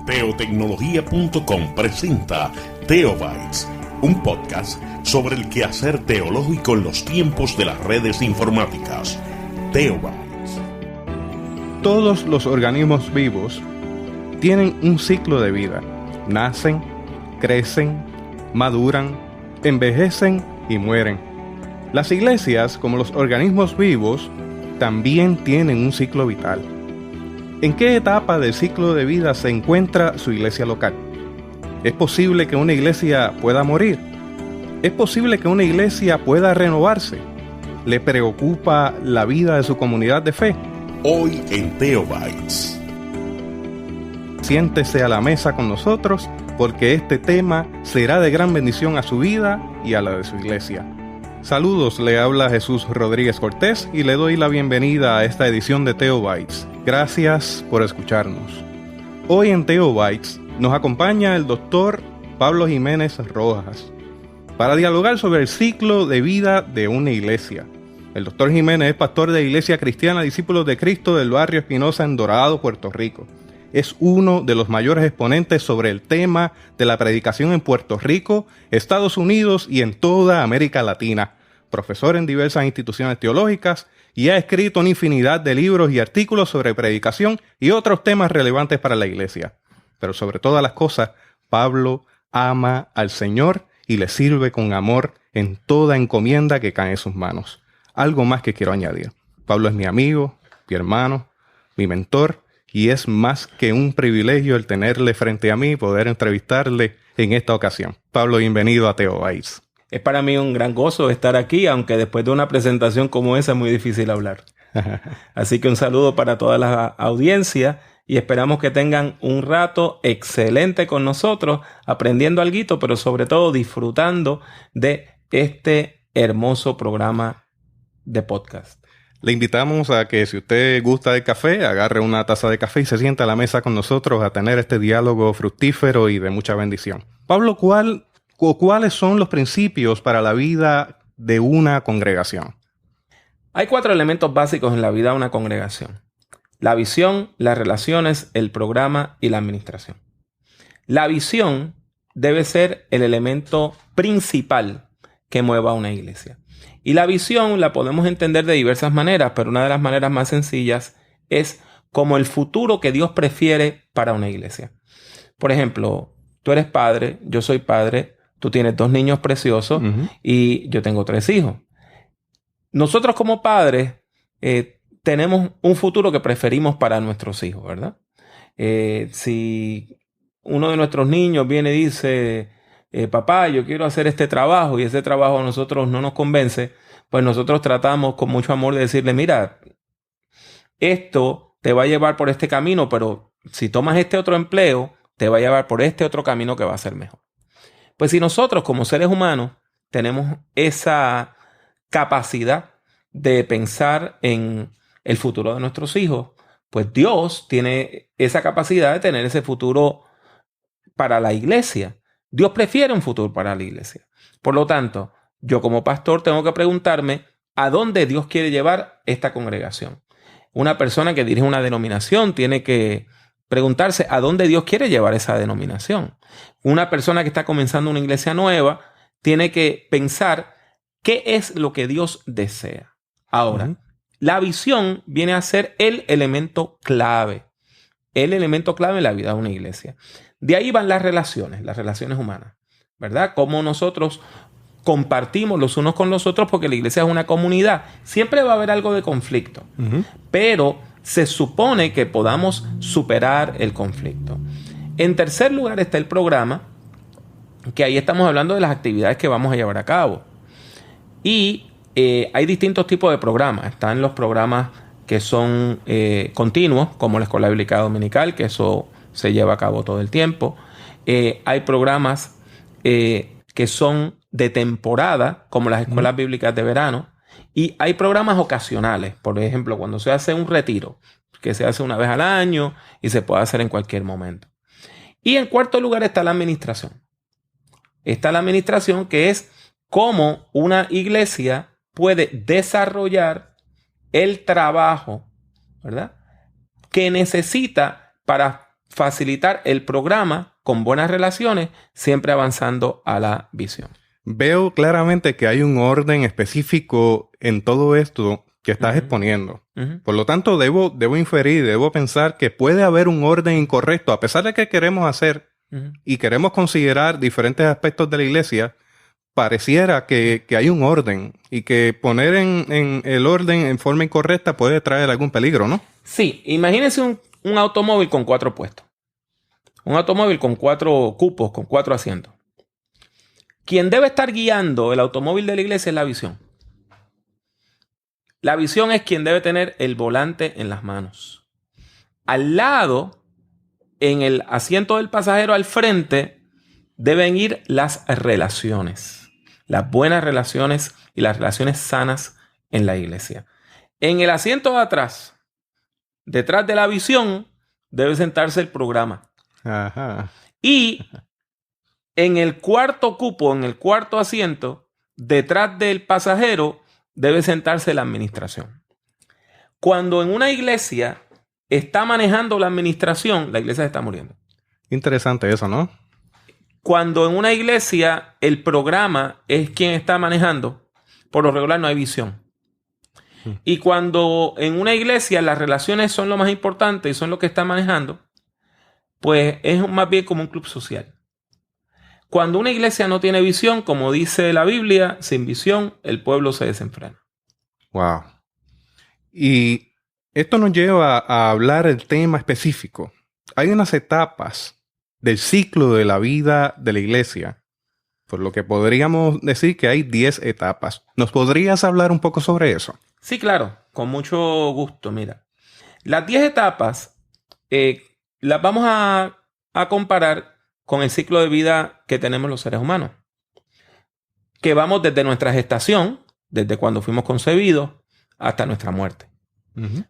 Teotecnología.com presenta Teobytes, un podcast sobre el quehacer teológico en los tiempos de las redes informáticas. Teobytes. Todos los organismos vivos tienen un ciclo de vida. Nacen, crecen, maduran, envejecen y mueren. Las iglesias, como los organismos vivos, también tienen un ciclo vital. ¿En qué etapa del ciclo de vida se encuentra su iglesia local? ¿Es posible que una iglesia pueda morir? ¿Es posible que una iglesia pueda renovarse? ¿Le preocupa la vida de su comunidad de fe? Hoy en Teobytes. Siéntese a la mesa con nosotros porque este tema será de gran bendición a su vida y a la de su iglesia. Saludos, le habla Jesús Rodríguez Cortés y le doy la bienvenida a esta edición de Teobytes. Gracias por escucharnos. Hoy en Teobytes nos acompaña el doctor Pablo Jiménez Rojas para dialogar sobre el ciclo de vida de una iglesia. El doctor Jiménez es pastor de Iglesia Cristiana Discípulos de Cristo del barrio Espinosa en Dorado, Puerto Rico. Es uno de los mayores exponentes sobre el tema de la predicación en Puerto Rico, Estados Unidos y en toda América Latina. Profesor en diversas instituciones teológicas y ha escrito una infinidad de libros y artículos sobre predicación y otros temas relevantes para la iglesia. Pero sobre todas las cosas, Pablo ama al Señor y le sirve con amor en toda encomienda que cae en sus manos. Algo más que quiero añadir. Pablo es mi amigo, mi hermano, mi mentor, y es más que un privilegio el tenerle frente a mí y poder entrevistarle en esta ocasión. Pablo, bienvenido a Teobytes. Es para mí un gran gozo estar aquí, aunque después de una presentación como esa es muy difícil hablar. Así que un saludo para toda la audiencia y esperamos que tengan un rato excelente con nosotros, aprendiendo alguito, pero sobre todo disfrutando de este hermoso programa de podcast. Le invitamos a que si usted gusta del café, agarre una taza de café y se sienta a la mesa con nosotros a tener este diálogo fructífero y de mucha bendición. Pablo, ¿cuáles son los principios para la vida de una congregación? Hay 4 elementos básicos en la vida de una congregación: la visión, las relaciones, el programa y la administración. La visión debe ser el elemento principal que mueva a una iglesia. Y la visión la podemos entender de diversas maneras, pero una de las maneras más sencillas es como el futuro que Dios prefiere para una iglesia. Por ejemplo, tú eres padre, yo soy padre, tú tienes 2 niños preciosos y yo tengo 3 hijos. Nosotros como padres tenemos un futuro que preferimos para nuestros hijos, ¿verdad? Si uno de nuestros niños viene y dice, papá, yo quiero hacer este trabajo y ese trabajo a nosotros no nos convence, pues nosotros tratamos con mucho amor de decirle, mira, esto te va a llevar por este camino, pero si tomas este otro empleo, te va a llevar por este otro camino que va a ser mejor. Pues si nosotros como seres humanos tenemos esa capacidad de pensar en el futuro de nuestros hijos, pues Dios tiene esa capacidad de tener ese futuro para la iglesia. Dios prefiere un futuro para la iglesia. Por lo tanto, yo como pastor tengo que preguntarme a dónde Dios quiere llevar esta congregación. Una persona que dirige una denominación tiene que preguntarse a dónde Dios quiere llevar esa denominación. Una persona que está comenzando una iglesia nueva tiene que pensar qué es lo que Dios desea. Ahora, la visión viene a ser el elemento clave. El elemento clave en la vida de una iglesia. De ahí van las relaciones humanas, ¿verdad? Cómo nosotros compartimos los unos con los otros, porque la iglesia es una comunidad. Siempre va a haber algo de conflicto, pero se supone que podamos superar el conflicto. En tercer lugar está el programa, que ahí estamos hablando de las actividades que vamos a llevar a cabo. Y hay distintos tipos de programas. Están los programas que son continuos, como la Escuela Bíblica Dominical, que eso se lleva a cabo todo el tiempo. Hay programas que son de temporada, como las escuelas bíblicas de verano. Y hay programas ocasionales. Por ejemplo, cuando se hace un retiro, que se hace una vez al año y se puede hacer en cualquier momento. Y en cuarto lugar está la administración. Está la administración, que es cómo una iglesia puede desarrollar el trabajo, ¿verdad?, que necesita para facilitar el programa con buenas relaciones, siempre avanzando a la visión. Veo claramente que hay un orden específico en todo esto que estás exponiendo. Por lo tanto, debo inferir, debo pensar que puede haber un orden incorrecto, a pesar de que queremos hacer y queremos considerar diferentes aspectos de la iglesia. Pareciera que hay un orden y que poner en el orden en forma incorrecta puede traer algún peligro, ¿no? Sí, imagínense un automóvil con 4 puestos. Un automóvil con 4 cupos, con 4 asientos. Quien debe estar guiando el automóvil de la iglesia es la visión. La visión es quien debe tener el volante en las manos. Al lado, en el asiento del pasajero al frente, deben ir las relaciones. Las buenas relaciones y las relaciones sanas en la iglesia. En el asiento de atrás, detrás de la visión, debe sentarse el programa. Ajá. Y en el cuarto cupo, en el cuarto asiento, detrás del pasajero, debe sentarse la administración. Cuando en una iglesia está manejando la administración, la iglesia se está muriendo. Interesante eso, ¿no? Cuando en una iglesia el programa es quien está manejando, por lo regular no hay visión. Y cuando en una iglesia las relaciones son lo más importante y son lo que está manejando, pues es más bien como un club social. Cuando una iglesia no tiene visión, como dice la Biblia, sin visión el pueblo se desenfrena. Wow. Y esto nos lleva a hablar del tema específico. Hay unas etapas del ciclo de la vida de la iglesia, por lo que podríamos decir que hay 10 etapas. ¿Nos podrías hablar un poco sobre eso? Sí, claro, con mucho gusto. Mira, las 10 etapas las vamos a comparar con el ciclo de vida que tenemos los seres humanos, que vamos desde nuestra gestación, desde cuando fuimos concebidos, hasta nuestra muerte.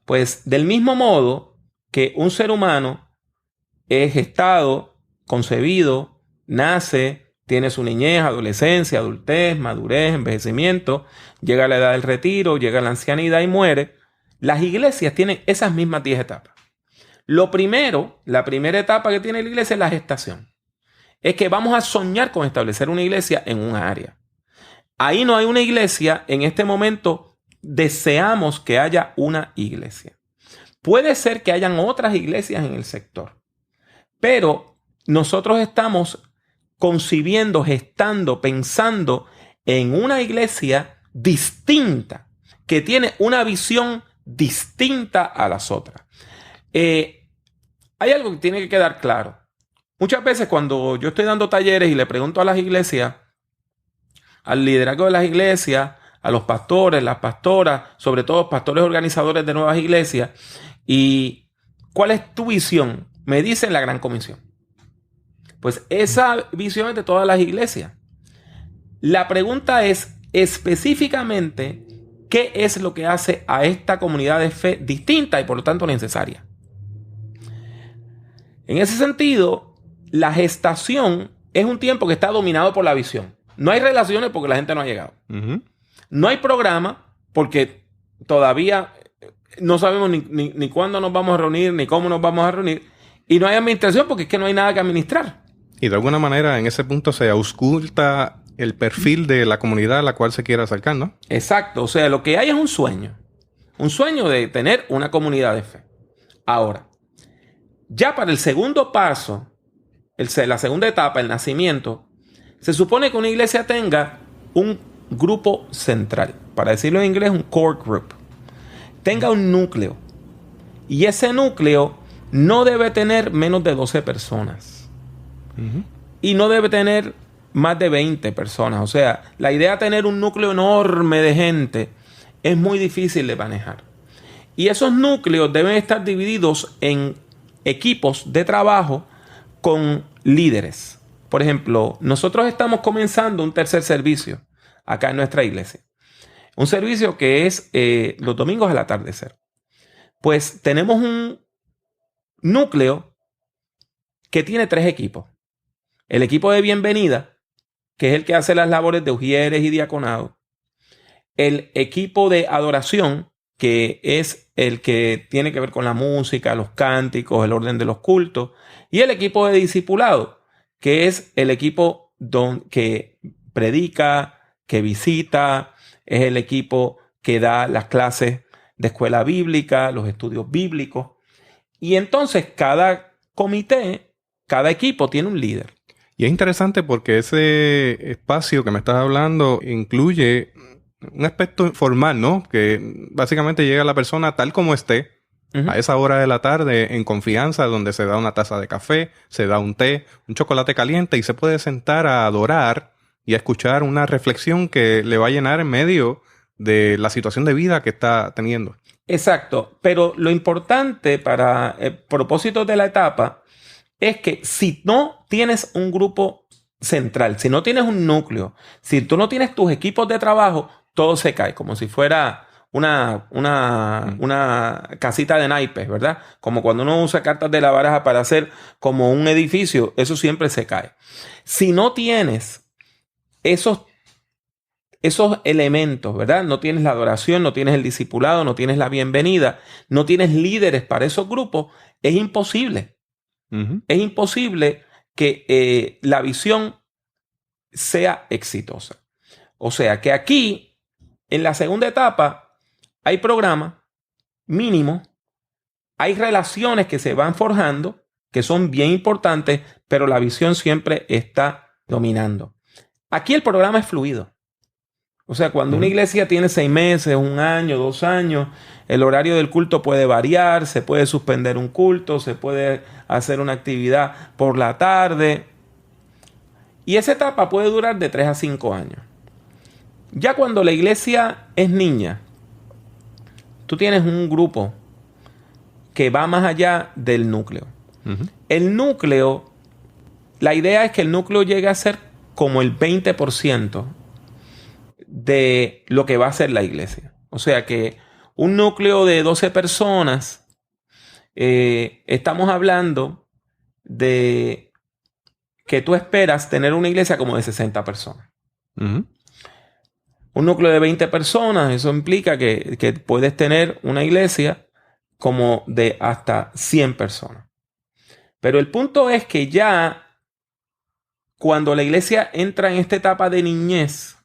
Pues del mismo modo que un ser humano es gestado, concebido, nace, tiene su niñez, adolescencia, adultez, madurez, envejecimiento, llega a la edad del retiro, llega a la ancianidad y muere, las iglesias tienen esas mismas 10 etapas. Lo primero, la primera etapa que tiene la iglesia es la gestación. Es que vamos a soñar con establecer una iglesia en un área. Ahí no hay una iglesia, en este momento deseamos que haya una iglesia. Puede ser que hayan otras iglesias en el sector, pero nosotros estamos concibiendo, gestando, pensando en una iglesia distinta, que tiene una visión distinta a las otras. Hay algo que tiene que quedar claro. Muchas veces cuando yo estoy dando talleres y le pregunto a las iglesias, al liderazgo de las iglesias, a los pastores, las pastoras, sobre todo pastores organizadores de nuevas iglesias, y ¿cuál es tu visión? Me dicen la Gran Comisión. Pues esa visión es de todas las iglesias. La pregunta es específicamente qué es lo que hace a esta comunidad de fe distinta y por lo tanto necesaria. En ese sentido, la gestación es un tiempo que está dominado por la visión. No hay relaciones porque la gente no ha llegado. No hay programa porque todavía no sabemos ni cuándo nos vamos a reunir, ni cómo nos vamos a reunir. Y no hay administración porque es que no hay nada que administrar. Y de alguna manera en ese punto se ausculta el perfil de la comunidad a la cual se quiere acercar, ¿no? Exacto. O sea, lo que hay es un sueño. Un sueño de tener una comunidad de fe. Ahora, ya para el segundo paso, la segunda etapa, el nacimiento, se supone que una iglesia tenga un grupo central. Para decirlo en inglés, un core group. Tenga un núcleo. Y ese núcleo no debe tener menos de 12 personas. Y no debe tener más de 20 personas. O sea, la idea de tener un núcleo enorme de gente es muy difícil de manejar. Y esos núcleos deben estar divididos en equipos de trabajo con líderes. Por ejemplo, nosotros estamos comenzando un tercer servicio acá en nuestra iglesia. Un servicio que es los domingos al atardecer. Pues tenemos un núcleo que tiene 3 equipos. El equipo de bienvenida, que es el que hace las labores de ujieres y diaconado. El equipo de adoración, que es el que tiene que ver con la música, los cánticos, el orden de los cultos, y el equipo de discipulado, que es el equipo que predica, que visita, es el equipo que da las clases de escuela bíblica, los estudios bíblicos. Y entonces cada comité, cada equipo tiene un líder. Y es interesante porque ese espacio que me estás hablando incluye un aspecto formal, ¿no? Que básicamente llega la persona tal como esté, a esa hora de la tarde, en confianza, donde se da una taza de café, se da un té, un chocolate caliente y se puede sentar a adorar y a escuchar una reflexión que le va a llenar en medio de la situación de vida que está teniendo. Exacto, pero lo importante para el propósito de la etapa es que si no tienes un grupo central, si no tienes un núcleo, si tú no tienes tus equipos de trabajo, todo se cae, como si fuera una casita de naipes, ¿verdad? Como cuando uno usa cartas de la baraja para hacer como un edificio, eso siempre se cae. Si no tienes esos elementos, ¿verdad? No tienes la adoración, no tienes el discipulado, no tienes la bienvenida, no tienes líderes para esos grupos, es imposible. Es imposible que la visión sea exitosa. O sea que aquí, en la segunda etapa, hay programa mínimo, hay relaciones que se van forjando, que son bien importantes, pero la visión siempre está dominando. Aquí el programa es fluido. O sea, cuando una iglesia tiene 6 meses, 1 año, 2 años, el horario del culto puede variar, se puede suspender un culto, se puede hacer una actividad por la tarde. Y esa etapa puede durar de 3 a 5 años. Ya cuando la iglesia es niña, tú tienes un grupo que va más allá del núcleo. El núcleo, la idea es que el núcleo llegue a ser como el 20% de lo que va a ser la iglesia. O sea que un núcleo de 12 personas, estamos hablando de que tú esperas tener una iglesia como de 60 personas. Un núcleo de 20 personas, eso implica que puedes tener una iglesia como de hasta 100 personas. Pero el punto es que ya cuando la iglesia entra en esta etapa de niñez,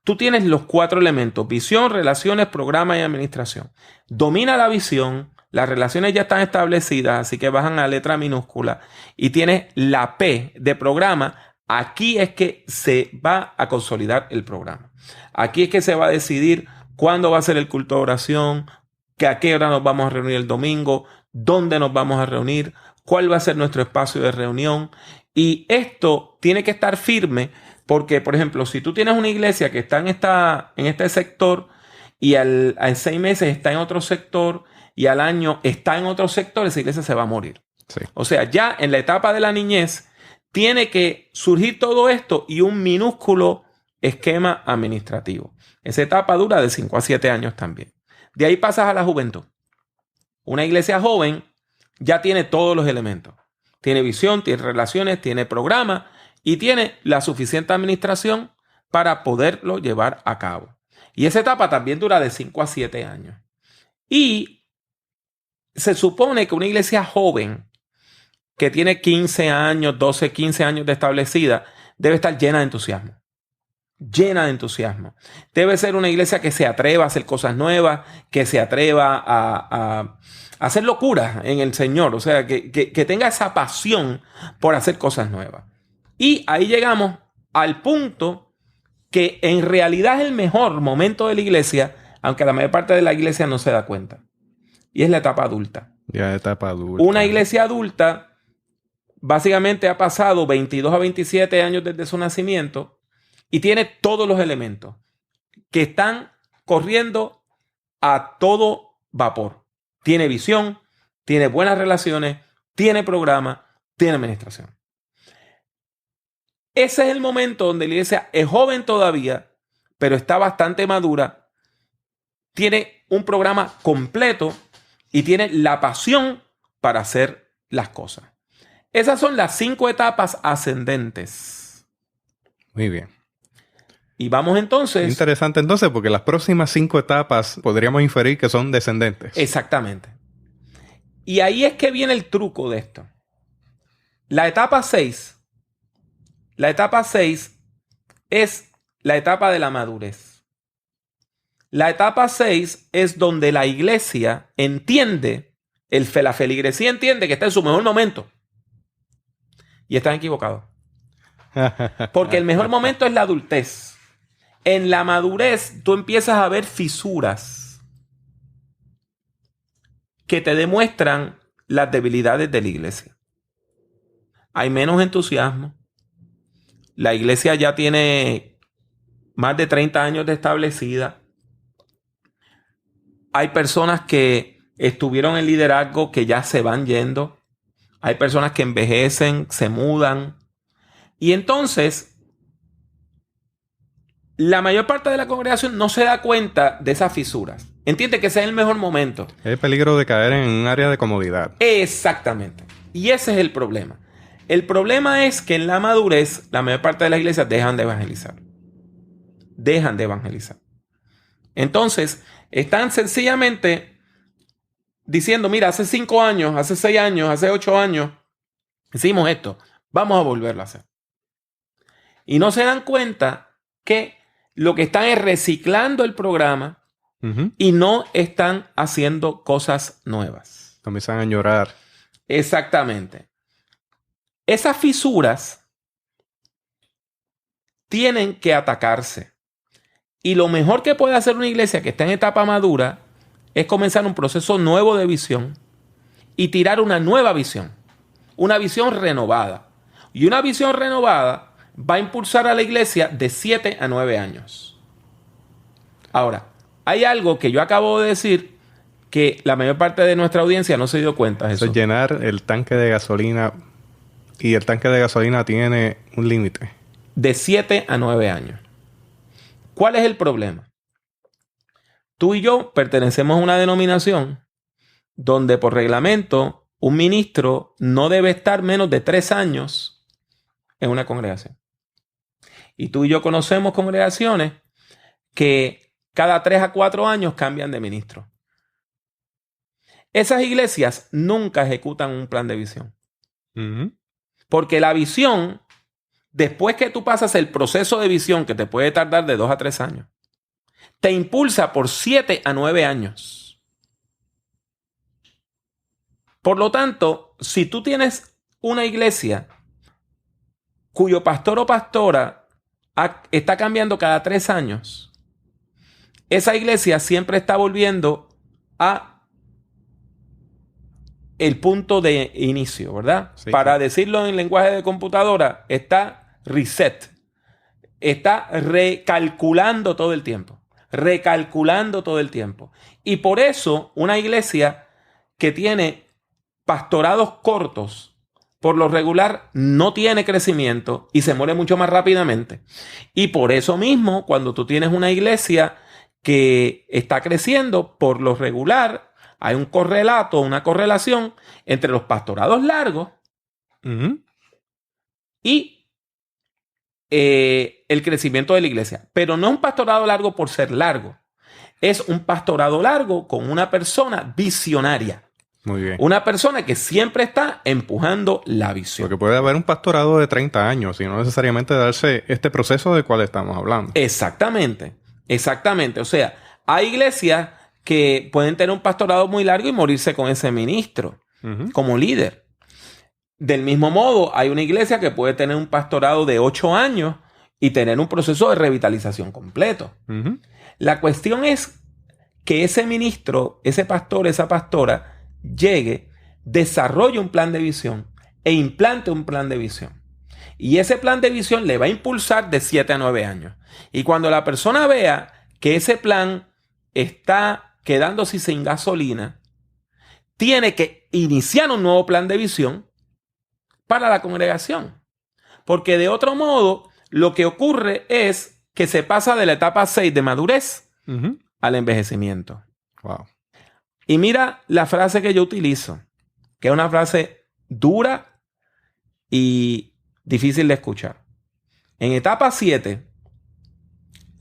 tú tienes los 4 elementos: visión, relaciones, programa y administración. Domina la visión, las relaciones ya están establecidas, así que bajan a letra minúscula, y tienes la P de programa. Aquí es que se va a consolidar el programa. Aquí es que se va a decidir cuándo va a ser el culto de oración, a qué hora nos vamos a reunir el domingo, dónde nos vamos a reunir, cuál va a ser nuestro espacio de reunión. Y esto tiene que estar firme porque, por ejemplo, si tú tienes una iglesia que está en este sector y a 6 meses está en otro sector y al año está en otro sector, esa iglesia se va a morir. Sí. O sea, ya en la etapa de la niñez tiene que surgir todo esto y un minúsculo esquema administrativo. Esa etapa dura de 5 a 7 años también. De ahí pasas a la juventud. Una iglesia joven ya tiene todos los elementos. Tiene visión, tiene relaciones, tiene programa y tiene la suficiente administración para poderlo llevar a cabo. Y esa etapa también dura de 5 a 7 años. Y se supone que una iglesia joven que tiene 15 años, 12, 15 años de establecida, debe estar llena de entusiasmo. Llena de entusiasmo. Debe ser una iglesia que se atreva a hacer cosas nuevas, que se atreva a hacer locuras en el Señor. O sea, que tenga esa pasión por hacer cosas nuevas. Y ahí llegamos al punto que en realidad es el mejor momento de la iglesia, aunque la mayor parte de la iglesia no se da cuenta. Y es la etapa adulta. Ya, etapa adulta. Una iglesia adulta básicamente ha pasado 22 a 27 años desde su nacimiento y tiene todos los elementos que están corriendo a todo vapor. Tiene visión, tiene buenas relaciones, tiene programa, tiene administración. Ese es el momento donde la iglesia es joven todavía, pero está bastante madura, tiene un programa completo y tiene la pasión para hacer las cosas. Esas son las 5 etapas ascendentes. Muy bien. Y vamos entonces... Interesante entonces, porque las próximas 5 etapas podríamos inferir que son descendentes. Exactamente. Y ahí es que viene el truco de esto. La etapa 6 es la etapa de la madurez. La etapa 6 es donde la iglesia entiende, la feligresía entiende que está en su mejor momento. Y están equivocados. Porque el mejor momento es la adultez. En la madurez tú empiezas a ver fisuras que te demuestran las debilidades de la iglesia. Hay menos entusiasmo. La iglesia ya tiene más de 30 años de establecida. Hay personas que estuvieron en liderazgo que ya se van yendo. Hay personas que envejecen, se mudan. Y entonces, la mayor parte de la congregación no se da cuenta de esas fisuras. Entiende que ese es el mejor momento. Es el peligro de caer en un área de comodidad. Exactamente. Y ese es el problema. El problema es que en la madurez, la mayor parte de las iglesias dejan de evangelizar. Dejan de evangelizar. Entonces, están sencillamente diciendo, mira, hace 5 años, hace 6 años, hace 8 años, hicimos esto. Vamos a volverlo a hacer. Y no se dan cuenta que lo que están es reciclando el programa y no están haciendo cosas nuevas. Comienzan a llorar. Exactamente. Esas fisuras tienen que atacarse. Y lo mejor que puede hacer una iglesia que está en etapa madura es comenzar un proceso nuevo de visión y tirar una nueva visión. Una visión renovada. Y una visión renovada va a impulsar a la iglesia de 7 a 9 años. Ahora, hay algo que yo acabo de decir que la mayor parte de nuestra audiencia no se dio cuenta de eso. Eso es llenar el tanque de gasolina. Y el tanque de gasolina tiene un límite. De 7 a 9 años. ¿Cuál es el problema? Tú y yo pertenecemos a una denominación donde por reglamento un ministro no debe estar menos de 3 años en una congregación. Y tú y yo conocemos congregaciones que cada 3 a 4 años cambian de ministro. Esas iglesias nunca ejecutan un plan de visión. Porque la visión, después que tú pasas el proceso de visión, que te puede tardar de 2 a 3 años, te impulsa por 7 a 9 años. Por lo tanto, si tú tienes una iglesia cuyo pastor o pastora está cambiando cada 3 años, esa iglesia siempre está volviendo a el punto de inicio, ¿verdad? Sí. Para decirlo en lenguaje de computadora, está reset. Está recalculando todo el tiempo. Recalculando todo el tiempo. Y por eso una iglesia que tiene pastorados cortos, por lo regular, no tiene crecimiento y se muere mucho más rápidamente. Y por eso mismo, cuando tú tienes una iglesia que está creciendo, por lo regular, hay un correlato, una correlación entre los pastorados largos y el crecimiento de la iglesia. Pero no un pastorado largo por ser largo. Es un pastorado largo con una persona visionaria. Muy bien. Una persona que siempre está empujando la visión. Porque puede haber un pastorado de 30 años y no necesariamente darse este proceso del cual estamos hablando. Exactamente. Exactamente. O sea, hay iglesias que pueden tener un pastorado muy largo y morirse con ese ministro como líder. Del mismo modo, hay una iglesia que puede tener un pastorado de 8 años y tener un proceso de revitalización completo. La cuestión es que ese ministro, ese pastor, esa pastora, llegue, desarrolle un plan de visión e implante un plan de visión. Y ese plan de visión le va a impulsar de 7 a 9 años. Y cuando la persona vea que ese plan está quedándose sin gasolina, tiene que iniciar un nuevo plan de visión para la congregación. Porque de otro modo, lo que ocurre es que se pasa de la etapa 6 de madurez al envejecimiento. Wow. Y mira la frase que yo utilizo, que es una frase dura y difícil de escuchar. En etapa 7,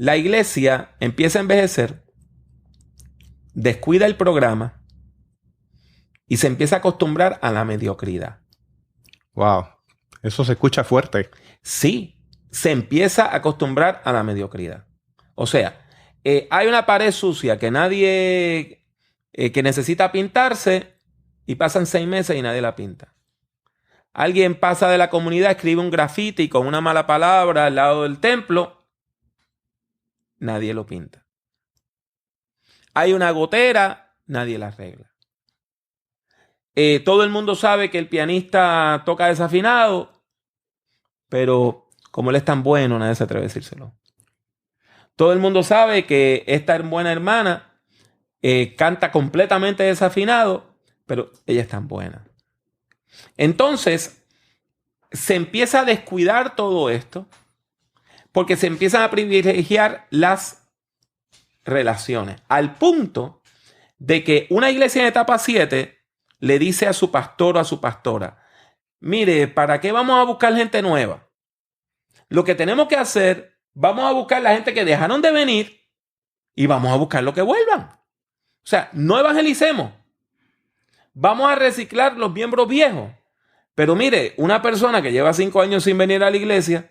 la iglesia empieza a envejecer, descuida el programa y se empieza a acostumbrar a la mediocridad. Wow, eso se escucha fuerte. Sí, se empieza a acostumbrar a la mediocridad. O sea, hay una pared sucia que nadie, que necesita pintarse y pasan 6 meses y nadie la pinta. Alguien pasa de la comunidad, escribe un grafiti con una mala palabra al lado del templo, nadie lo pinta. Hay una gotera, nadie la arregla. Todo el mundo sabe que el pianista toca desafinado, pero como él es tan bueno, nadie se atreve a decírselo. Todo el mundo sabe que esta buena hermana canta completamente desafinado, pero ella es tan buena. Entonces, se empieza a descuidar todo esto porque se empiezan a privilegiar las relaciones, al punto de que una iglesia en etapa 7 le dice a su pastor o a su pastora, mire, ¿para qué vamos a buscar gente nueva? Lo que tenemos que hacer, vamos a buscar la gente que dejaron de venir y vamos a buscar lo que vuelvan. O sea, no evangelicemos. Vamos a reciclar los miembros viejos. Pero mire, una persona que lleva 5 años sin venir a la iglesia,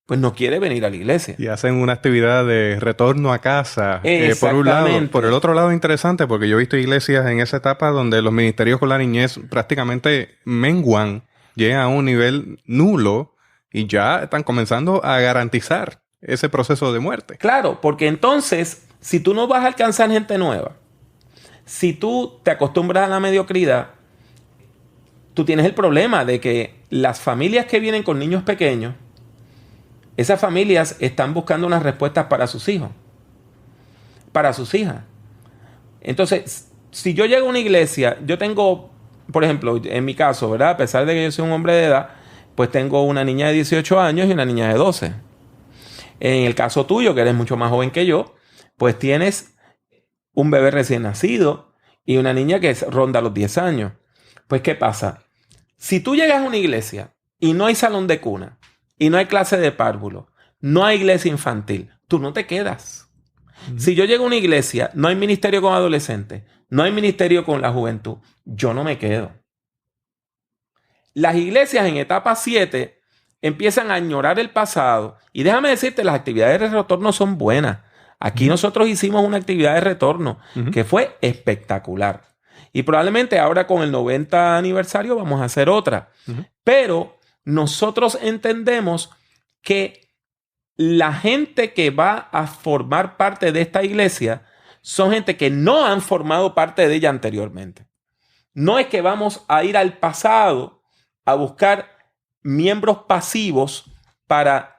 pues no quiere venir a la iglesia. Y hacen una actividad de retorno a casa. Por un lado. Por el otro lado, interesante, porque yo he visto iglesias en esa etapa donde los ministerios con la niñez prácticamente menguan, llegan a un nivel nulo y ya están comenzando a garantizar ese proceso de muerte. Claro, porque entonces, si tú no vas a alcanzar gente nueva, si tú te acostumbras a la mediocridad, tú tienes el problema de que las familias que vienen con niños pequeños, esas familias están buscando unas respuestas para sus hijos, para sus hijas. Entonces, si yo llego a una iglesia, yo tengo, por ejemplo, en mi caso, ¿verdad? A pesar de que yo soy un hombre de edad, pues tengo una niña de 18 años y una niña de 12. En el caso tuyo, que eres mucho más joven que yo, pues tienes un bebé recién nacido y una niña que ronda los 10 años. Pues, ¿qué pasa? Si tú llegas a una iglesia y no hay salón de cuna, y no hay clase de párvulo, no hay iglesia infantil, tú no te quedas. Si yo llego a una iglesia, no hay ministerio con adolescentes, no hay ministerio con la juventud, yo no me quedo. Las iglesias en etapa 7 empiezan a añorar el pasado. Y déjame decirte, las actividades de retorno son buenas. Aquí nosotros hicimos una actividad de retorno que fue espectacular. Y probablemente ahora con el 90 aniversario vamos a hacer otra. Pero nosotros entendemos que la gente que va a formar parte de esta iglesia son gente que no han formado parte de ella anteriormente. No es que vamos a ir al pasado a buscar miembros pasivos para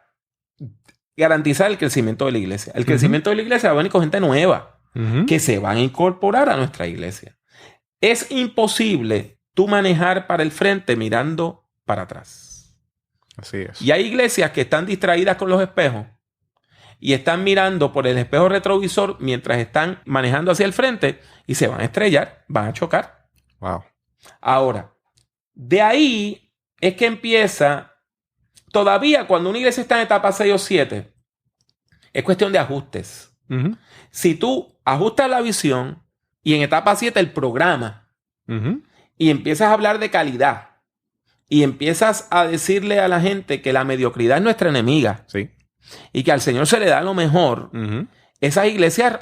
garantizar el crecimiento de la iglesia. El crecimiento de la iglesia va a venir con gente nueva que se van a incorporar a nuestra iglesia. Es imposible tú manejar para el frente mirando para atrás. Así es. Y hay iglesias que están distraídas con los espejos y están mirando por el espejo retrovisor mientras están manejando hacia el frente y se van a estrellar, van a chocar. Wow. Ahora, de ahí es que empieza, todavía cuando una iglesia está en etapa 6 o 7, es cuestión de ajustes. Si tú ajustas la visión y en etapa 7 el programa y empiezas a hablar de calidad, y empiezas a decirle a la gente que la mediocridad es nuestra enemiga. Sí. Y que al Señor se le da lo mejor. Esas iglesias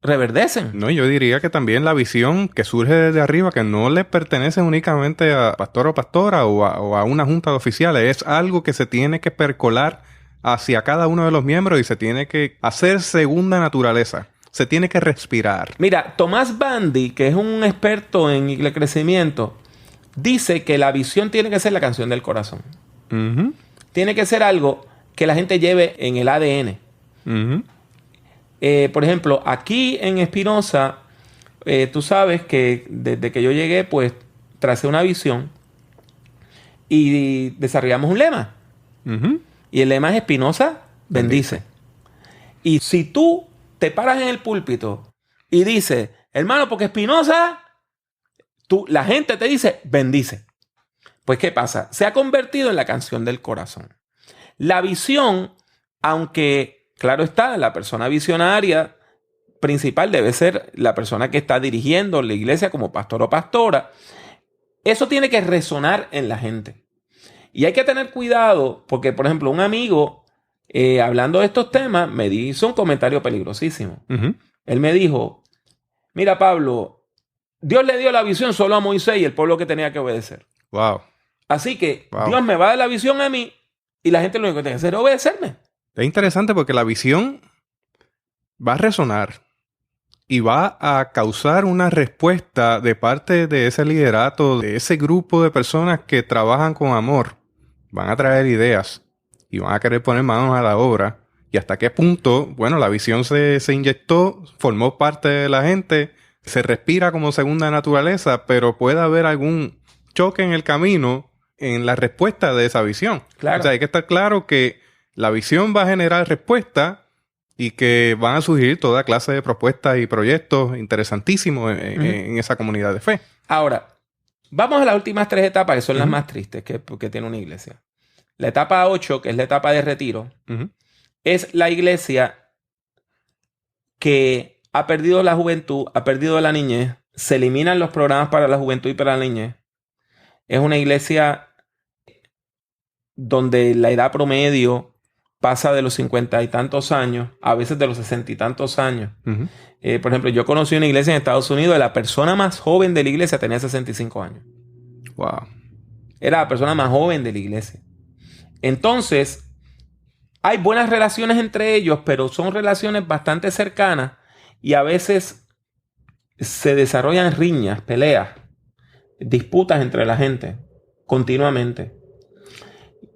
reverdecen. No, yo diría que también la visión que surge desde arriba, que no le pertenece únicamente a pastor o pastora o a una junta de oficiales, es algo que se tiene que percolar hacia cada uno de los miembros y se tiene que hacer segunda naturaleza. Se tiene que respirar. Mira, Tomás Bandy, que es un experto en crecimiento, dice que la visión tiene que ser la canción del corazón. Tiene que ser algo que la gente lleve en el ADN. Por ejemplo, aquí en Espinosa, tú sabes que desde que yo llegué, pues tracé una visión y desarrollamos un lema. Y el lema es Espinosa bendice. Y si tú te paras en el púlpito y dices, hermano, porque Espinosa, la gente te dice, bendice. Pues, ¿qué pasa? Se ha convertido en la canción del corazón. La visión, aunque Claro está, la persona visionaria principal debe ser la persona que está dirigiendo la iglesia como pastor o pastora. Eso tiene que resonar en la gente. Y hay que tener cuidado porque, por ejemplo, un amigo, hablando de estos temas, me hizo un comentario peligrosísimo. Uh-huh. Él me dijo, mira, Pablo, Dios le dio la visión solo a Moisés y el pueblo que tenía que obedecer. Wow. Así que Wow. Dios me va a dar la visión a mí y la gente lo único que tiene que hacer es obedecerme. Es interesante porque la visión va a resonar y va a causar una respuesta de parte de ese liderato, de ese grupo de personas que trabajan con amor. Van a traer ideas y van a querer poner manos a la obra. Y hasta qué punto, bueno, la visión se inyectó, formó parte de la gente, se respira como segunda naturaleza, pero puede haber algún choque en el camino en la respuesta de esa visión. Claro. O sea, hay que estar claro que la visión va a generar respuesta y que van a surgir toda clase de propuestas y proyectos interesantísimos en esa comunidad de fe. Ahora, vamos a las últimas 3 etapas que son las más tristes que tiene una iglesia. La etapa 8, que es la etapa de retiro, es la iglesia que ha perdido la juventud, ha perdido la niñez, se eliminan los programas para la juventud y para la niñez. Es una iglesia donde la edad promedio pasa de los 50 y tantos años, a veces de los 60 y tantos años. Por ejemplo, yo conocí una iglesia en Estados Unidos, la persona más joven de la iglesia tenía 65 años. Wow. Era la persona más joven de la iglesia. Entonces, hay buenas relaciones entre ellos, pero son relaciones bastante cercanas y a veces se desarrollan riñas, peleas, disputas entre la gente continuamente.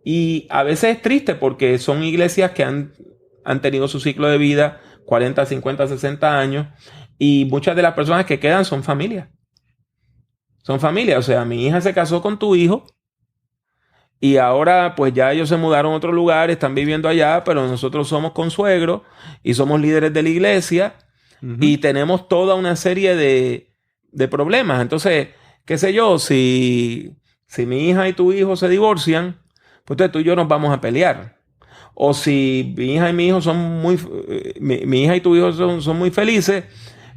Y a veces es triste porque son iglesias que han tenido su ciclo de vida 40, 50, 60 años y muchas de las personas que quedan son familias. Son familias. O sea, mi hija se casó con tu hijo y ahora pues ya ellos se mudaron a otro lugar, están viviendo allá, pero nosotros somos consuegros y somos líderes de la iglesia y tenemos toda una serie de problemas. Entonces, qué sé yo, si mi hija y tu hijo se divorcian, pues entonces tú y yo nos vamos a pelear. O si mi hija y mi hijo son mi hija y tu hijo son muy felices,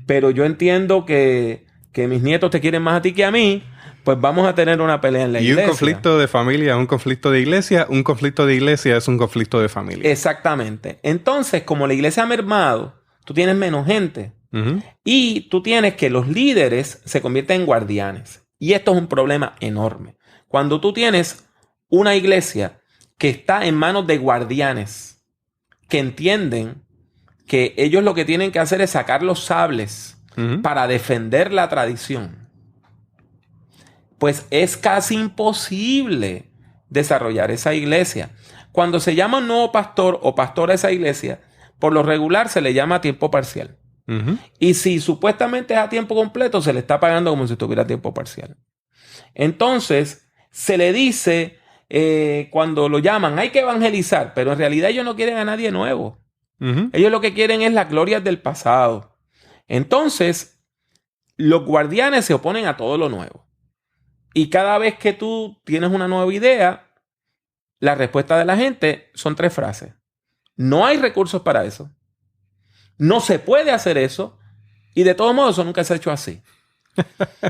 pero yo entiendo que mis nietos te quieren más a ti que a mí, pues vamos a tener una pelea en la iglesia. Y un conflicto de familia es un conflicto de iglesia, un conflicto de iglesia es un conflicto de familia. Exactamente. Entonces, como la iglesia ha mermado, tú tienes menos gente. Y tú tienes que los líderes se convierten en guardianes. Y esto es un problema enorme. Cuando tú tienes una iglesia que está en manos de guardianes que entienden que ellos lo que tienen que hacer es sacar los sables para defender la tradición, pues es casi imposible desarrollar esa iglesia. Cuando se llama un nuevo pastor o pastora a esa iglesia, por lo regular se le llama a tiempo parcial. Y si supuestamente es a tiempo completo, se le está pagando como si estuviera a tiempo parcial. Entonces, se le dice, cuando lo llaman, hay que evangelizar, pero en realidad ellos no quieren a nadie nuevo. Ellos lo que quieren es las glorias del pasado. Entonces, los guardianes se oponen a todo lo nuevo. Y cada vez que tú tienes una nueva idea, la respuesta de la gente son 3 frases. No hay recursos para eso. No se puede hacer eso. Y de todos modos, eso nunca se ha hecho así.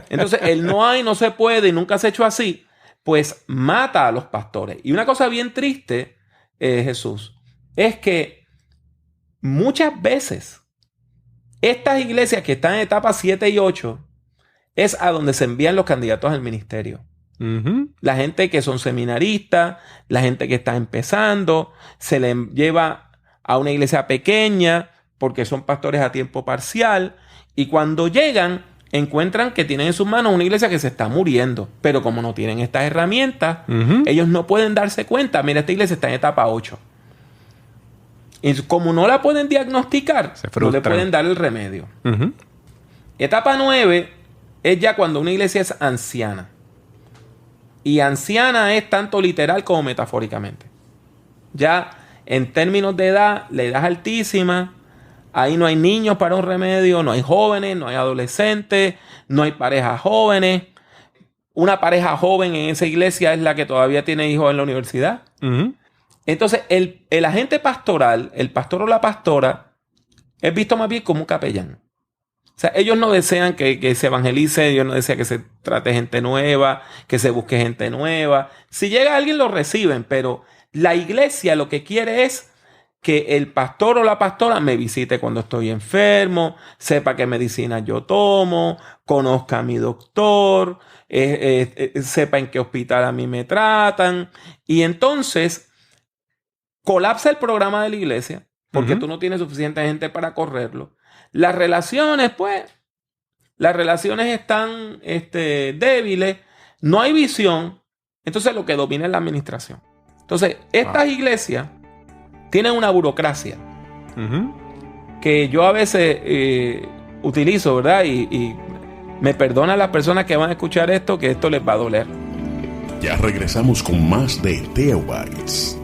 Entonces, el no hay, no se puede y nunca se ha hecho así, pues mata a los pastores. Y una cosa bien triste, Jesús, es que muchas veces estas iglesias que están en etapas 7 y 8 es a donde se envían los candidatos al ministerio. La gente que son seminaristas, la gente que está empezando, se le lleva a una iglesia pequeña porque son pastores a tiempo parcial y cuando llegan encuentran que tienen en sus manos una iglesia que se está muriendo. Pero como no tienen estas herramientas, ellos no pueden darse cuenta. Mira, esta iglesia está en etapa 8. Y como no la pueden diagnosticar, no le pueden dar el remedio. Etapa 9 es ya cuando una iglesia es anciana. Y anciana es tanto literal como metafóricamente. Ya en términos de edad, la edad es altísima. Ahí no hay niños para un remedio, no hay jóvenes, no hay adolescentes, no hay parejas jóvenes. Una pareja joven en esa iglesia es la que todavía tiene hijos en la universidad. Entonces, el agente pastoral, el pastor o la pastora, es visto más bien como un capellán. O sea, ellos no desean que se evangelice, ellos no desean que se trate gente nueva, que se busque gente nueva. Si llega alguien, lo reciben, pero la iglesia lo que quiere es que el pastor o la pastora me visite cuando estoy enfermo, sepa qué medicina yo tomo, conozca a mi doctor, sepa en qué hospital a mí me tratan. Y entonces colapsa el programa de la iglesia porque tú no tienes suficiente gente para correrlo. Las relaciones están débiles, no hay visión, entonces lo que domina es la administración. Entonces, estas iglesias tienen una burocracia que yo a veces utilizo, ¿verdad? Y me perdonan las personas que van a escuchar esto, que esto les va a doler. Ya regresamos con más de Theobites.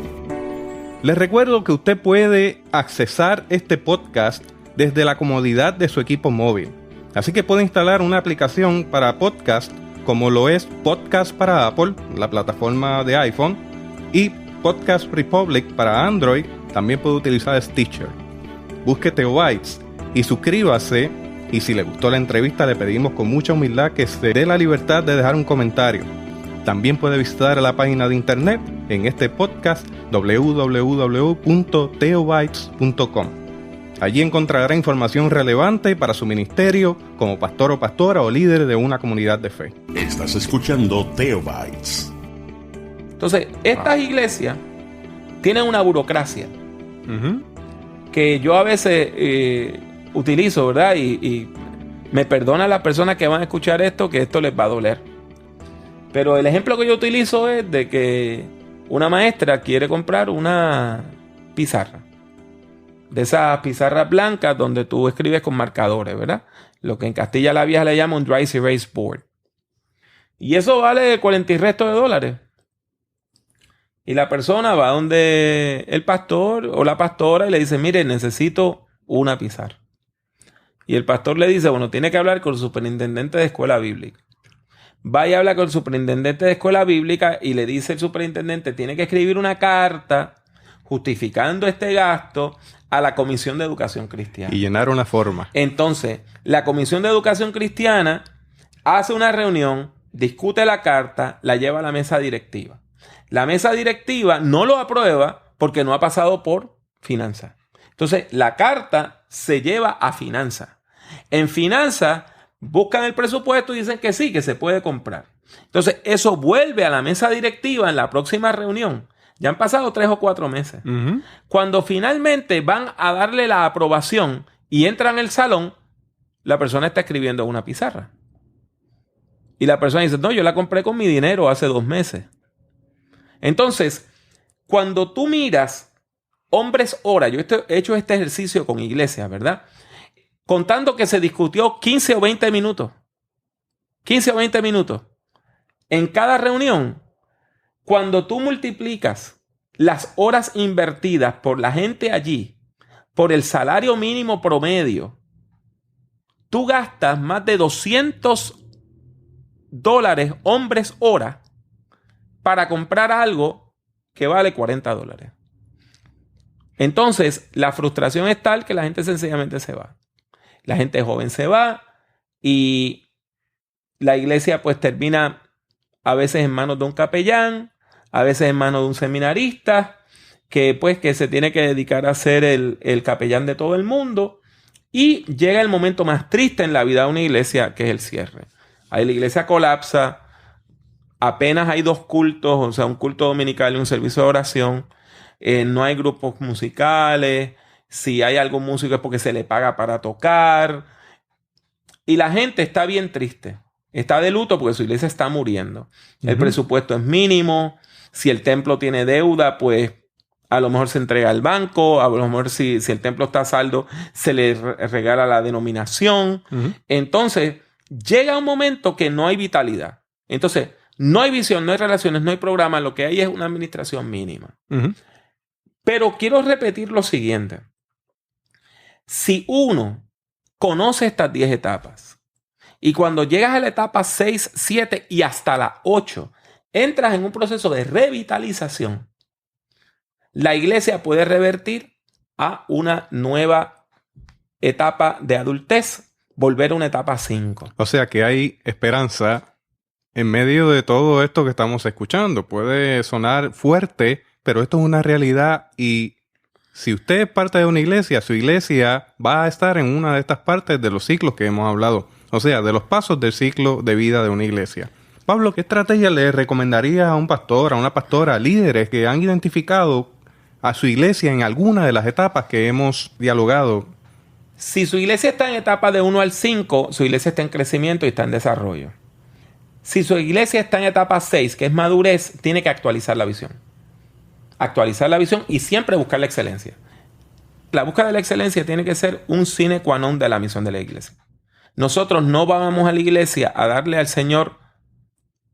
Les recuerdo que usted puede accesar este podcast desde la comodidad de su equipo móvil. Así que puede instalar una aplicación para podcast como lo es Podcast para Apple, la plataforma de iPhone, y Podcast Republic para Android. También puede utilizar Stitcher. Busque Theobites y suscríbase. Y si le gustó la entrevista, le pedimos con mucha humildad que se dé la libertad de dejar un comentario. También puede visitar la página de internet en este podcast www.theobites.com. Allí encontrará información relevante para su ministerio como pastor o pastora o líder de una comunidad de fe. Estás escuchando Theobites. Entonces, estas iglesias tienen una burocracia que yo a veces utilizo, ¿verdad? Y me perdonan las personas que van a escuchar esto, que esto les va a doler. Pero el ejemplo que yo utilizo es de que una maestra quiere comprar una pizarra. De esas pizarras blancas donde tú escribes con marcadores, ¿verdad? Lo que en Castilla la Vieja le llaman un dry erase board. Y eso vale 40 y resto de dólares. Y la persona va donde el pastor o la pastora y le dice, mire, necesito una pizarra. Y el pastor le dice, bueno, tiene que hablar con el superintendente de escuela bíblica. Va y habla con el superintendente de escuela bíblica y le dice el superintendente, tiene que escribir una carta justificando este gasto a la Comisión de Educación Cristiana. Y llenar una forma. Entonces, la Comisión de Educación Cristiana hace una reunión, discute la carta, la lleva a la mesa directiva. La mesa directiva no lo aprueba porque no ha pasado por finanzas. Entonces, la carta se lleva a finanzas. En finanzas, buscan el presupuesto y dicen que sí, que se puede comprar. Entonces, eso vuelve a la mesa directiva en la próxima reunión. Ya han pasado 3 o 4 meses. Cuando finalmente van a darle la aprobación y entran en el salón, la persona está escribiendo en una pizarra. Y la persona dice, no, yo la compré con mi dinero hace 2 meses. Entonces, cuando tú miras hombres hora, yo he hecho este ejercicio con iglesias, ¿verdad? Contando que se discutió 15 o 20 minutos. 15 o 20 minutos. En cada reunión, cuando tú multiplicas las horas invertidas por la gente allí, por el salario mínimo promedio, tú gastas más de $200 hombres hora para comprar algo que vale $40. Entonces, la frustración es tal que la gente sencillamente se va. La gente joven se va y la iglesia pues termina a veces en manos de un capellán, a veces en manos de un seminarista, que se tiene que dedicar a ser el capellán de todo el mundo. Y llega el momento más triste en la vida de una iglesia, que es el cierre. Ahí la iglesia colapsa, apenas hay 2 cultos, o sea, un culto dominical y un servicio de oración. No hay grupos musicales. Si hay algún músico es porque se le paga para tocar. Y la gente está bien triste. Está de luto porque su iglesia está muriendo. El presupuesto es mínimo. Si el templo tiene deuda, pues a lo mejor se entrega al banco. A lo mejor si el templo está a saldo, se le regala la denominación. Entonces, llega un momento que no hay vitalidad. Entonces, no hay visión, no hay relaciones, no hay programa. Lo que hay es una administración mínima. Pero quiero repetir lo siguiente. Si uno conoce estas 10 etapas y cuando llegas a la etapa 6, 7 y hasta la 8, entras en un proceso de revitalización, la iglesia puede revertir a una nueva etapa de adultez, volver a una etapa 5. O sea que hay esperanza en medio de todo esto que estamos escuchando. Puede sonar fuerte, pero esto es una realidad y si usted es parte de una iglesia, su iglesia va a estar en una de estas partes de los ciclos que hemos hablado. O sea, de los pasos del ciclo de vida de una iglesia. Pablo, ¿qué estrategia le recomendaría a un pastor, a una pastora, a líderes que han identificado a su iglesia en alguna de las etapas que hemos dialogado? Si su iglesia está en etapa de 1 al 5, su iglesia está en crecimiento y está en desarrollo. Si su iglesia está en etapa 6, que es madurez, tiene que actualizar la visión. Actualizar la visión y siempre buscar la excelencia. La búsqueda de la excelencia tiene que ser un sine qua non de la misión de la iglesia. Nosotros no vamos a la iglesia a darle al Señor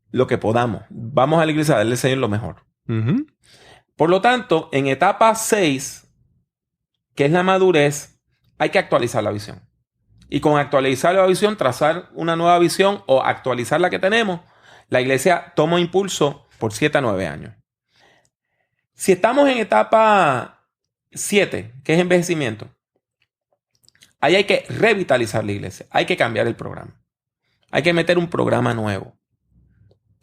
lo que podamos. Vamos a la iglesia a darle al Señor lo mejor. Uh-huh. Por lo tanto, en etapa 6, que es la madurez, hay que actualizar la visión. Y con actualizar la visión, trazar una nueva visión o actualizar la que tenemos, la iglesia toma impulso por 7 a 9 años. Si estamos en etapa 7, que es envejecimiento, ahí hay que revitalizar la iglesia. Hay que cambiar el programa. Hay que meter un programa nuevo.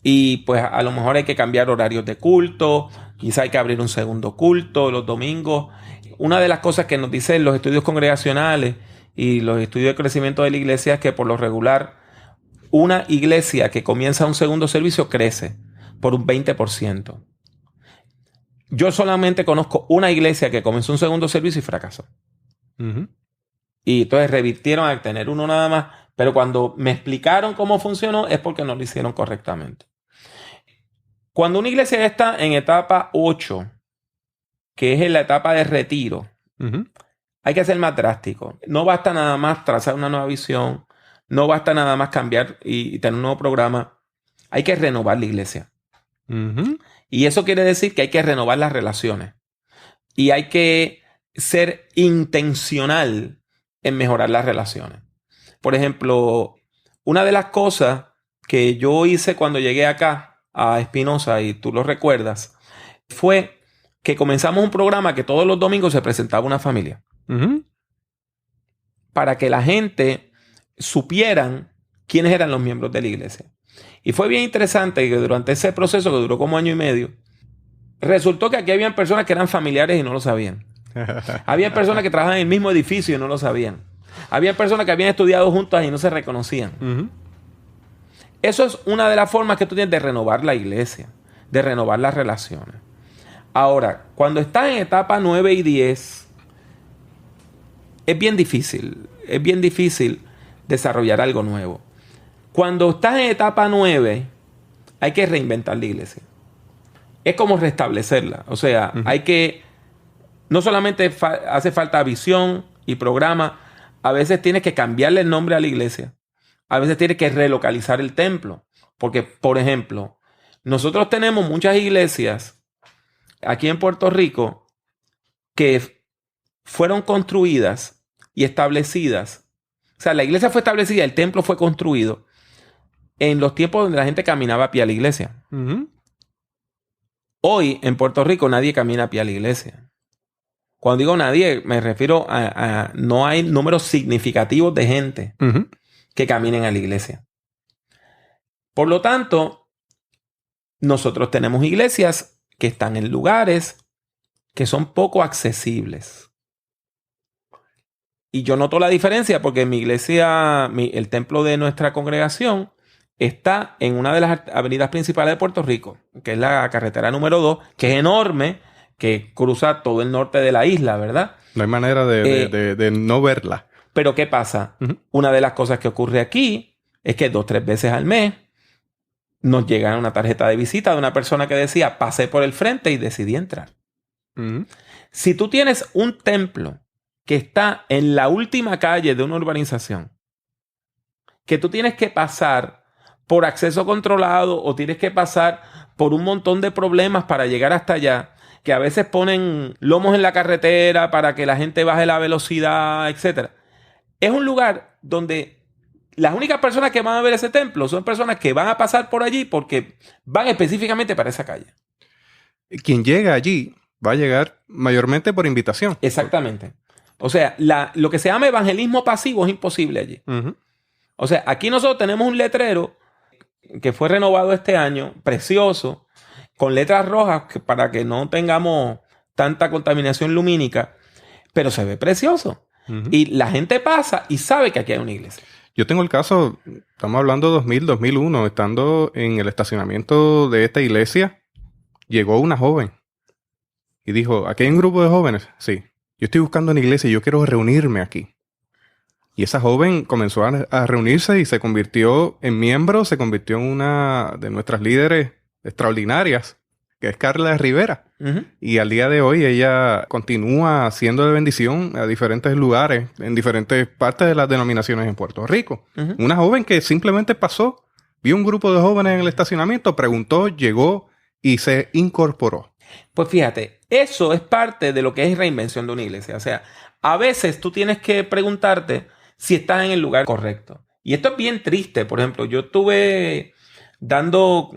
Y pues a lo mejor hay que cambiar horarios de culto. Quizá hay que abrir un segundo culto los domingos. Una de las cosas que nos dicen los estudios congregacionales y los estudios de crecimiento de la iglesia es que por lo regular una iglesia que comienza un segundo servicio crece por un 20%. Yo solamente conozco una iglesia que comenzó un segundo servicio y fracasó. Uh-huh. Y entonces revirtieron a tener uno nada más. Pero cuando me explicaron cómo funcionó es porque no lo hicieron correctamente. Cuando una iglesia está en etapa 8, que es en la etapa de retiro, uh-huh, hay que ser más drástico. No basta nada más trazar una nueva visión. No basta nada más cambiar y tener un nuevo programa. Hay que renovar la iglesia. uh-huh. Y eso quiere decir que hay que renovar las relaciones. Y hay que ser intencional en mejorar las relaciones. Por ejemplo, una de las cosas que yo hice cuando llegué acá a Espinosa, y tú lo recuerdas, fue que comenzamos un programa que todos los domingos se presentaba una familia. Uh-huh. Para que la gente supieran quiénes eran los miembros de la iglesia. Y fue bien interesante que durante ese proceso, que duró como 1 año y medio, resultó que aquí habían personas que eran familiares y no lo sabían. Había personas que trabajaban en el mismo edificio y no lo sabían. Había personas que habían estudiado juntas y no se reconocían. Uh-huh. Eso es una de las formas que tú tienes de renovar la iglesia, de renovar las relaciones. Ahora, cuando estás en etapa 9 y 10, es bien difícil desarrollar algo nuevo. Cuando estás en etapa 9, hay que reinventar la iglesia. Es como restablecerla. O sea, uh-huh, hay que... No solamente hace falta visión y programa, a veces tienes que cambiarle el nombre a la iglesia. A veces tienes que relocalizar el templo. Porque, por ejemplo, nosotros tenemos muchas iglesias aquí en Puerto Rico que fueron construidas y establecidas. O sea, la iglesia fue establecida, el templo fue construido en los tiempos donde la gente caminaba a pie a la iglesia. uh-huh. Hoy, en Puerto Rico, nadie camina a pie a la iglesia. Cuando digo nadie, me refiero a no hay números significativos de gente Uh-huh. que caminen a la iglesia. Por lo tanto, nosotros tenemos iglesias que están en lugares que son poco accesibles. Y yo noto la diferencia porque mi iglesia, el templo de nuestra congregación, está en una de las avenidas principales de Puerto Rico, que es la carretera número 2, que es enorme, que cruza todo el norte de la isla, ¿verdad? No hay manera de no verla. Pero ¿qué pasa? Uh-huh. Una de las cosas que ocurre aquí es que 2 o 3 veces al mes nos llega una tarjeta de visita de una persona que decía, pasé por el frente y decidí entrar. Uh-huh. Si tú tienes un templo que está en la última calle de una urbanización, que tú tienes que pasar por acceso controlado o tienes que pasar por un montón de problemas para llegar hasta allá, que a veces ponen lomos en la carretera para que la gente baje la velocidad, etc. Es un lugar donde las únicas personas que van a ver ese templo son personas que van a pasar por allí porque van específicamente para esa calle. Quien llega allí va a llegar mayormente por invitación. Exactamente. O sea, lo que se llama evangelismo pasivo es imposible allí. Uh-huh. O sea, aquí nosotros tenemos un letrero que fue renovado este año, precioso, con letras rojas para que no tengamos tanta contaminación lumínica, pero se ve precioso. Uh-huh. Y la gente pasa y sabe que aquí hay una iglesia. Yo tengo el caso, estamos hablando de 2000, 2001, estando en el estacionamiento de esta iglesia, llegó una joven y dijo, ¿aquí hay un grupo de jóvenes? Sí. Yo estoy buscando una iglesia y yo quiero reunirme aquí. Y esa joven comenzó a reunirse y se convirtió en miembro, se convirtió en una de nuestras líderes extraordinarias, que es Carla Rivera. Uh-huh. Y al día de hoy ella continúa siendo de bendición a diferentes lugares, en diferentes partes de las denominaciones en Puerto Rico. Uh-huh. Una joven que simplemente pasó, vio un grupo de jóvenes en el estacionamiento, preguntó, llegó y se incorporó. Pues fíjate, eso es parte de lo que es reinvención de una iglesia. O sea, a veces tú tienes que preguntarte si estás en el lugar correcto. Y esto es bien triste. Por ejemplo, yo estuve dando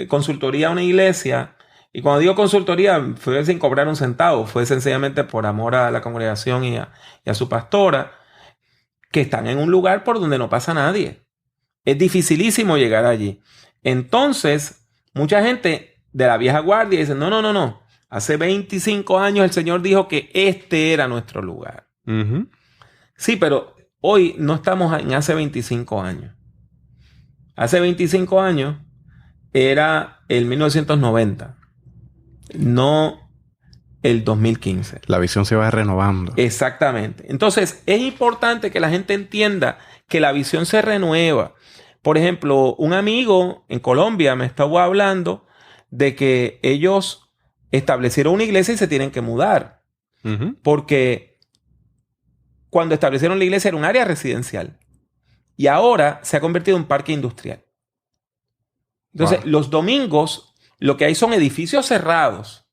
consultoría a una iglesia, y cuando digo consultoría fue sin cobrar un centavo, fue sencillamente por amor a la congregación y a su pastora, que están en un lugar por donde no pasa nadie. Es dificilísimo llegar allí. Entonces, mucha gente de la vieja guardia dice, no. Hace 25 años el Señor dijo que este era nuestro lugar. Uh-huh. Sí, pero hoy no estamos en hace 25 años. Hace 25 años era el 1990, no el 2015. La visión se va renovando. Exactamente. Entonces, es importante que la gente entienda que la visión se renueva. Por ejemplo, un amigo en Colombia me estaba hablando de que ellos establecieron una iglesia y se tienen que mudar. Uh-huh. Porque cuando establecieron la iglesia era un área residencial. Y ahora se ha convertido en un parque industrial. Entonces, los domingos lo que hay son edificios cerrados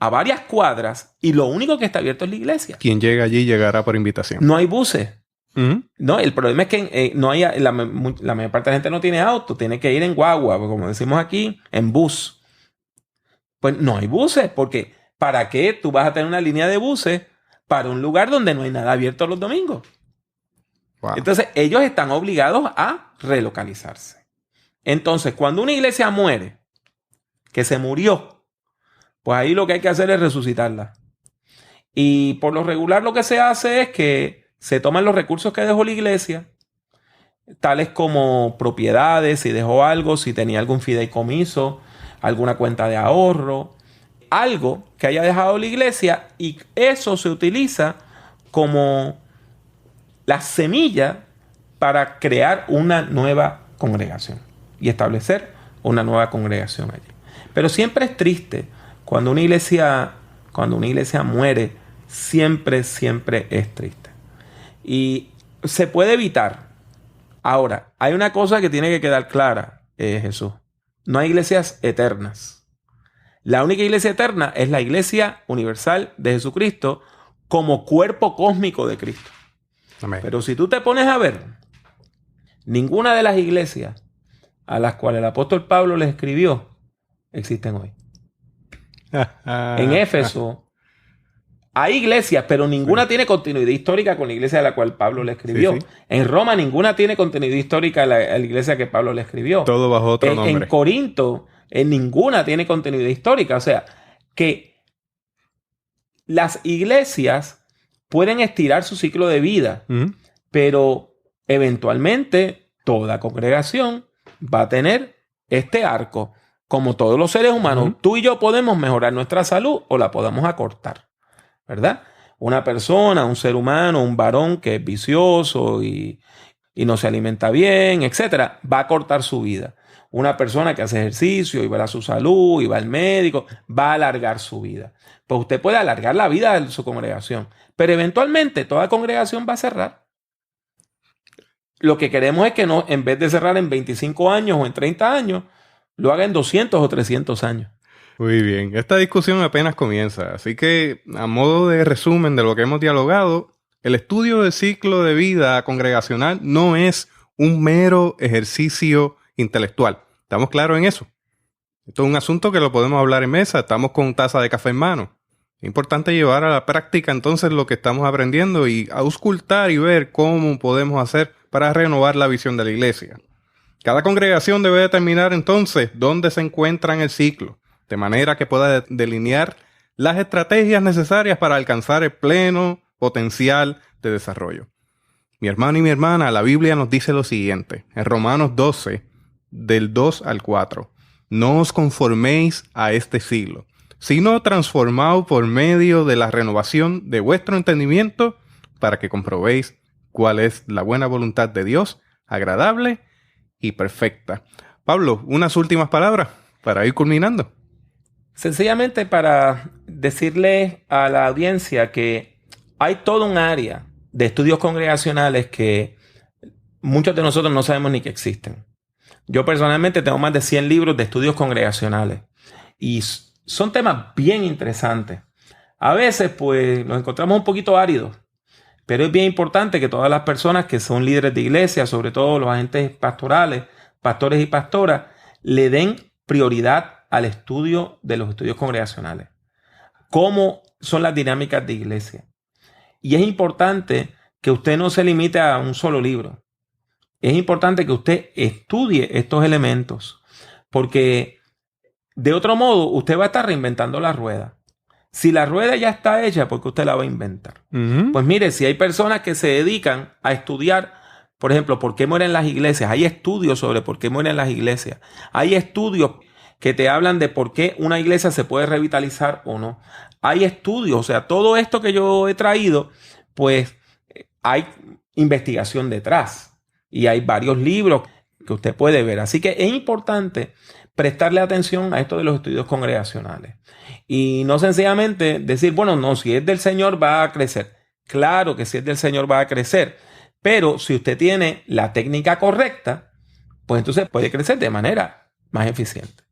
a varias cuadras y lo único que está abierto es la iglesia. Quien llega allí llegará por invitación. No hay buses. Uh-huh. No, el problema es que no hay, la mayor parte de la gente no tiene auto, tiene que ir en guagua, como decimos aquí, en bus. Pues no hay buses, porque ¿para qué tú vas a tener una línea de buses para un lugar donde no hay nada abierto los domingos? Wow. Entonces, ellos están obligados a relocalizarse. Entonces, cuando una iglesia muere, que se murió, pues ahí lo que hay que hacer es resucitarla. Y por lo regular lo que se hace es que se toman los recursos que dejó la iglesia, tales como propiedades, si dejó algo, si tenía algún fideicomiso, alguna cuenta de ahorro, algo que haya dejado la iglesia, y eso se utiliza como la semilla para crear una nueva congregación y establecer una nueva congregación allí. Pero siempre es triste cuando una iglesia muere, siempre es triste. Y se puede evitar. Ahora, hay una cosa que tiene que quedar clara, Jesús. No hay iglesias eternas. La única iglesia eterna es la iglesia universal de Jesucristo como cuerpo cósmico de Cristo. Amén. Pero si tú te pones a ver, ninguna de las iglesias a las cuales el apóstol Pablo les escribió existen hoy. En Éfeso hay iglesias, pero ninguna tiene continuidad histórica con la iglesia a la cual Pablo le escribió. Sí. En Roma ninguna tiene continuidad histórica a la iglesia que Pablo le escribió. Todo bajo otro nombre. En Corinto, ninguna tiene continuidad histórica. O sea, que las iglesias pueden estirar su ciclo de vida, pero eventualmente toda congregación va a tener este arco. Como todos los seres humanos, tú y yo podemos mejorar nuestra salud o la podemos acortar, ¿verdad? Una persona, un ser humano, un varón que es vicioso y no se alimenta bien, etcétera, va a cortar su vida. Una persona que hace ejercicio y va a su salud y va al médico, va a alargar su vida. Pues usted puede alargar la vida de su congregación, pero eventualmente toda congregación va a cerrar. Lo que queremos es que no, en vez de cerrar en 25 años o en 30 años, lo haga en 200 o 300 años. Muy bien. Esta discusión apenas comienza. Así que, a modo de resumen de lo que hemos dialogado, el estudio del ciclo de vida congregacional no es un mero ejercicio intelectual. ¿Estamos claros en eso? Esto es un asunto que lo podemos hablar en mesa. Estamos con taza de café en mano. Importante llevar a la práctica entonces lo que estamos aprendiendo y auscultar y ver cómo podemos hacer para renovar la visión de la iglesia. Cada congregación debe determinar entonces dónde se encuentra en el ciclo, de manera que pueda delinear las estrategias necesarias para alcanzar el pleno potencial de desarrollo. Mi hermano y mi hermana, la Biblia nos dice lo siguiente, en Romanos 12, del 2 al 4. No os conforméis a este siglo, sino transformaos por medio de la renovación de vuestro entendimiento, para que comprobéis cuál es la buena voluntad de Dios, agradable y perfecta. Pablo, unas últimas palabras para ir culminando. Sencillamente para decirle a la audiencia que hay todo un área de estudios congregacionales que muchos de nosotros no sabemos ni que existen. Yo personalmente tengo más de 100 libros de estudios congregacionales y son temas bien interesantes. A veces pues nos encontramos un poquito áridos, pero es bien importante que todas las personas que son líderes de iglesia, sobre todo los agentes pastorales, pastores y pastoras, le den prioridad al estudio de los estudios congregacionales. ¿Cómo son las dinámicas de iglesia? Y es importante que usted no se limite a un solo libro. Es importante que usted estudie estos elementos, porque de otro modo usted va a estar reinventando la rueda. Si la rueda ya está hecha, ¿por qué usted la va a inventar? Pues mire, si hay personas que se dedican a estudiar, por ejemplo, por qué mueren las iglesias, hay estudios sobre por qué mueren las iglesias, hay estudios que te hablan de por qué una iglesia se puede revitalizar o no. Hay estudios, o sea, todo esto que yo he traído, pues hay investigación detrás y hay varios libros que usted puede ver. Así que es importante prestarle atención a esto de los estudios congregacionales y no sencillamente decir, bueno, no, si es del Señor va a crecer. Claro que si es del Señor va a crecer, pero si usted tiene la técnica correcta, pues entonces puede crecer de manera más eficiente.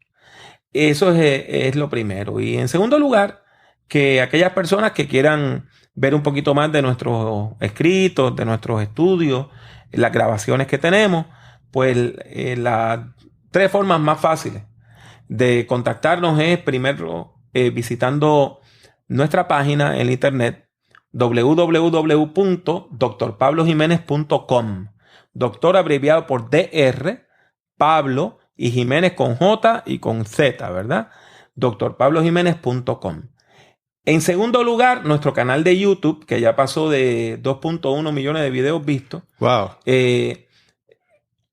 Eso es lo primero. Y en segundo lugar, que aquellas personas que quieran ver un poquito más de nuestros escritos, de nuestros estudios, las grabaciones que tenemos, pues las 3 formas más fáciles de contactarnos es primero visitando nuestra página en internet www.drpablojimenez.com. Doctor abreviado por DR, Pablo y Jiménez con J y con Z, ¿verdad? drpablojimenez.com. En segundo lugar, nuestro canal de YouTube, que ya pasó de 2.1 millones de videos vistos. Wow.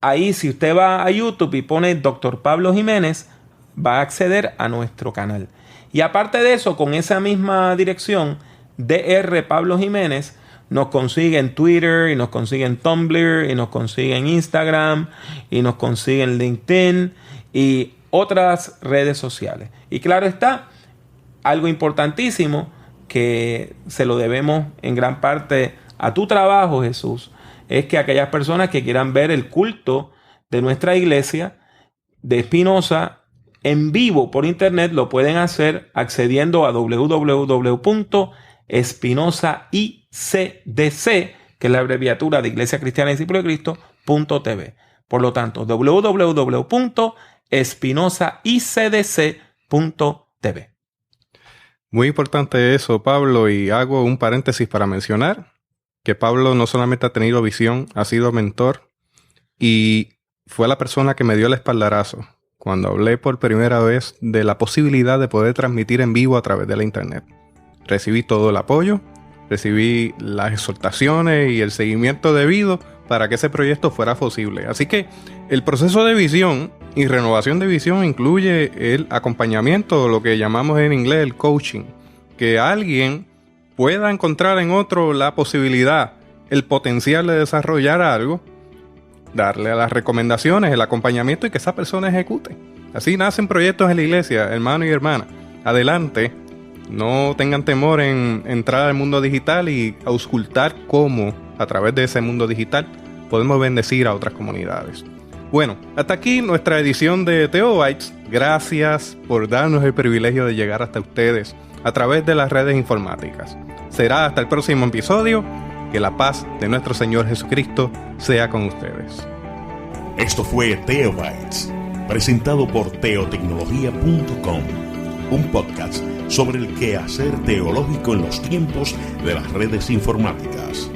Ahí, si usted va a YouTube y pone Dr. Pablo Jiménez, va a acceder a nuestro canal. Y aparte de eso, con esa misma dirección, DR Pablo Jiménez, nos consigue en Twitter, y nos consigue en Tumblr, y nos consigue en Instagram, y nos consigue en LinkedIn, y otras redes sociales. Y claro está, algo importantísimo que se lo debemos en gran parte a tu trabajo, Jesús, es que aquellas personas que quieran ver el culto de nuestra iglesia de Espinosa en vivo por internet lo pueden hacer accediendo a www.espinosaicdc, que es la abreviatura de Iglesia Cristiana y Discípulo de Cristo.tv. Por lo tanto, www.espinosaicdc.tv. Muy importante eso, Pablo, y hago un paréntesis para mencionar que Pablo no solamente ha tenido visión, ha sido mentor y fue la persona que me dio el espaldarazo cuando hablé por primera vez de la posibilidad de poder transmitir en vivo a través de la internet. Recibí todo el apoyo, recibí las exhortaciones y el seguimiento debido para que ese proyecto fuera posible. Así que el proceso de visión y renovación de visión incluye el acompañamiento, lo que llamamos en inglés el coaching, que alguien pueda encontrar en otro la posibilidad, el potencial de desarrollar algo, darle a las recomendaciones, el acompañamiento y que esa persona ejecute. Así nacen proyectos en la iglesia, hermano y hermana. Adelante, no tengan temor en entrar al mundo digital y auscultar cómo, a través de ese mundo digital, podemos bendecir a otras comunidades. Bueno, hasta aquí nuestra edición de Theobites. Gracias por darnos el privilegio de llegar hasta ustedes a través de las redes informáticas. Será hasta el próximo episodio. Que la paz de nuestro Señor Jesucristo sea con ustedes. Esto fue Theobites, presentado por teotecnología.com, un podcast sobre el quehacer teológico en los tiempos de las redes informáticas.